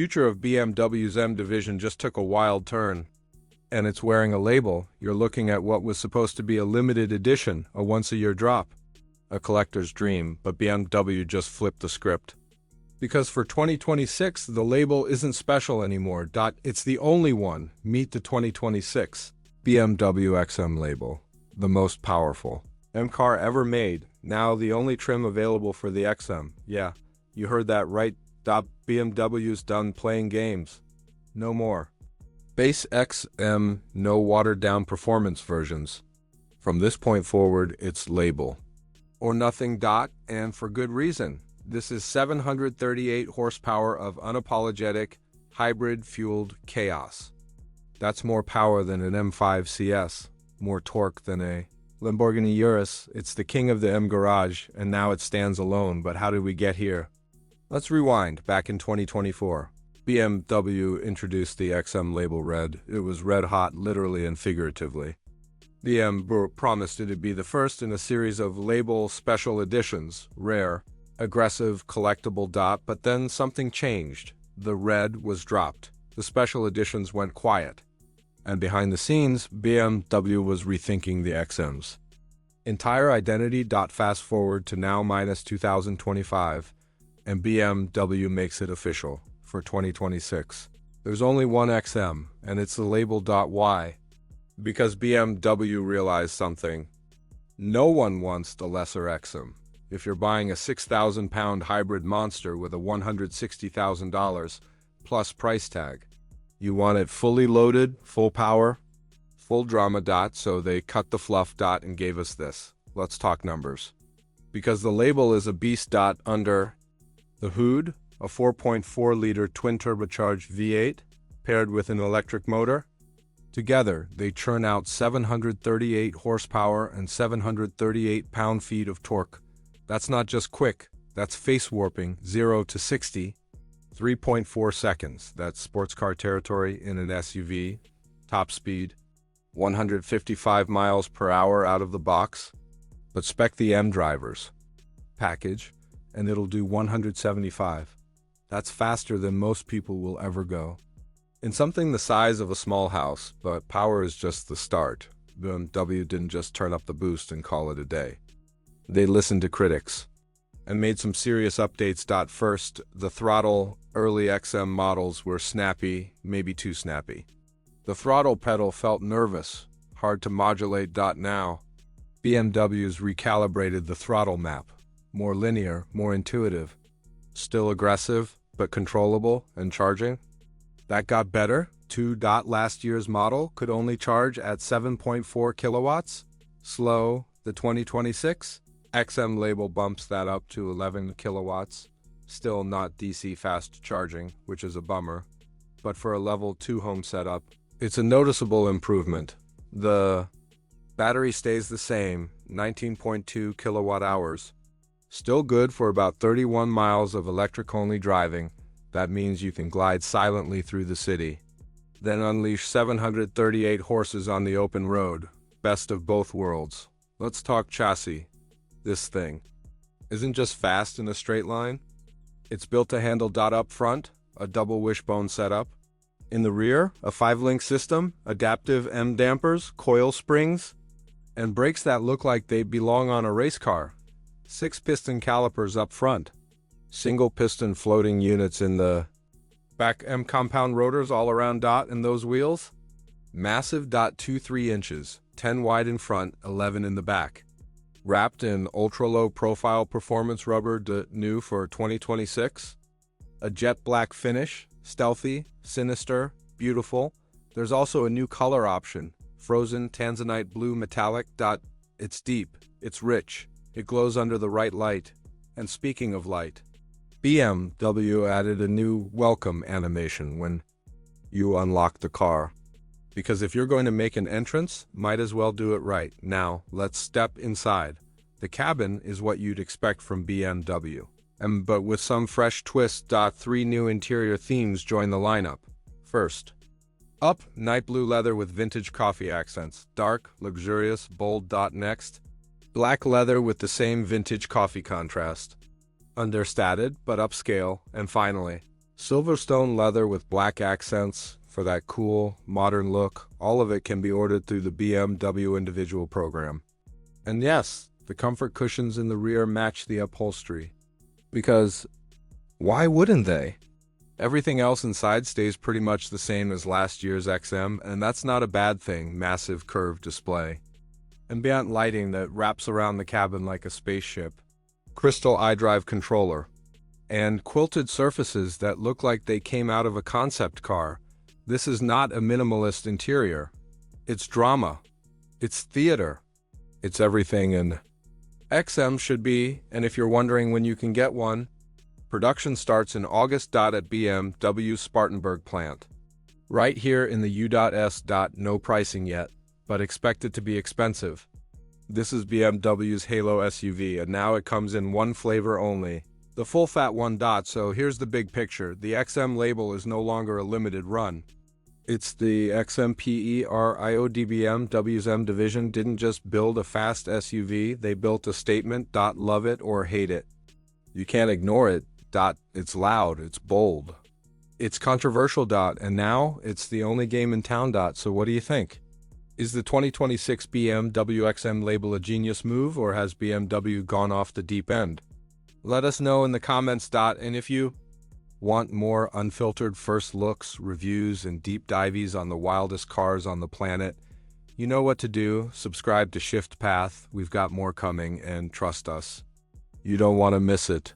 future of BMW's M division just took a wild turn. And it's wearing a label. You're looking at what was supposed to be a limited edition, a once-a-year drop. A collector's dream, but BMW just flipped the script. Because for 2026, the label isn't special anymore. It's the only one. Meet the 2026 BMW XM Label, the most powerful M car ever made. Now the only trim available for the XM. Yeah, you heard that right. BMW's done playing games. No more. Base XM, no watered-down performance versions. From this point forward, it's label or nothing. And for good reason. This is 738 horsepower of unapologetic, hybrid-fueled chaos. That's more power than an M5 CS, more torque than a Lamborghini Urus. It's the king of the M garage, and now it stands alone. But how did we get here? Let's rewind. Back in 2024, BMW introduced the XM Label Red. It was red hot, literally and figuratively. BMW promised it would be the first in a series of label special editions, rare, aggressive, collectible. But then something changed. The red was dropped. The special editions went quiet. And behind the scenes, BMW was rethinking the XM's entire identity. Fast forward to now minus 2025, and BMW makes it official for 2026. There's only one XM, and it's the label. Why? Because BMW realized something. No one wants the lesser XM. If you're buying a 6,000-pound hybrid monster with a $160,000 plus price tag, you want it fully loaded, full power, full drama. So they cut the fluff. And gave us this. Let's talk numbers. Because the label is a beast. Under the hood, a 4.4-liter twin-turbocharged V8 paired with an electric motor. Together, they churn out 738 horsepower and 738 pound-feet of torque. That's not just quick, that's face-warping, 0 to 60, 3.4 seconds. That's sports car territory in an SUV. Top speed, 155 miles per hour out of the box. But spec the M drivers package, and it'll do 175. That's faster than most people will ever go. In something the size of a small house, but power is just the start. BMW didn't just turn up the boost and call it a day. They listened to critics and made some serious updates. First, the throttle. Early XM models were snappy, maybe too snappy. The throttle pedal felt nervous, hard to modulate. Now, BMW's recalibrated the throttle map. More linear, more intuitive. Still aggressive, but controllable and charging. That got better. Last year's model could only charge at 7.4 kilowatts. Slow, the 2026 XM Label bumps that up to 11 kilowatts. Still not DC fast charging, which is a bummer. But for a level 2 home setup, it's a noticeable improvement. The battery stays the same, 19.2 kilowatt hours. Still good for about 31 miles of electric-only driving. That means you can glide silently through the city. Then unleash 738 horses on the open road. Best of both worlds. Let's talk chassis. This thing isn't just fast in a straight line. It's built to handle. Up front, a double wishbone setup. In the rear, a 5-link system, adaptive M dampers, coil springs, and brakes that look like they belong on a race car. 6-piston calipers up front. Single-piston floating units in the back. M compound rotors all around. And those wheels? Massive. 23 inches, 10 wide in front, 11 in the back. Wrapped in ultra-low profile performance rubber. New for 2026. A jet black finish, stealthy, sinister, beautiful. There's also a new color option, frozen tanzanite blue metallic. It's deep, it's rich, it glows under the right light. And speaking of light, BMW added a new welcome animation when you unlock the car. Because if you're going to make an entrance, might as well do it right. Now, let's step inside. The cabin is what you'd expect from BMW, but with some fresh twists. 3 new interior themes join the lineup. First, up, night blue leather with vintage coffee accents. Dark, luxurious, bold. Next, black leather with the same vintage coffee contrast. Understated, but upscale. And finally, Silverstone leather with black accents for that cool, modern look. All of it can be ordered through the BMW individual program. And yes, the comfort cushions in the rear match the upholstery. Because why wouldn't they? Everything else inside stays pretty much the same as last year's XM, and that's not a bad thing. Massive curved display. Ambient lighting that wraps around the cabin like a spaceship. Crystal iDrive controller. And quilted surfaces that look like they came out of a concept car. This is not a minimalist interior. It's drama. It's theater. It's everything an XM should be, and if you're wondering when you can get one, production starts in August. At BMW Spartanburg plant. Right here in the U.S. No pricing yet, but expect it to be expensive. This is BMW's Halo SUV, and now it comes in one flavor only, the full fat one. So here's the big picture. The XM label is no longer a limited run. It's the XMPERIO. BMW's M division didn't just build a fast SUV, they built a statement. Love it or hate it. You can't ignore it. It's loud, it's bold. It's controversial. And now it's the only game in town. So what do you think? Is the 2026 BMW XM label a genius move, or has BMW gone off the deep end? Let us know in the comments. And if you want more unfiltered first looks, reviews, and deep dives on the wildest cars on the planet, you know what to do. Subscribe to Shift Path. We've got more coming, and trust us, you don't want to miss it.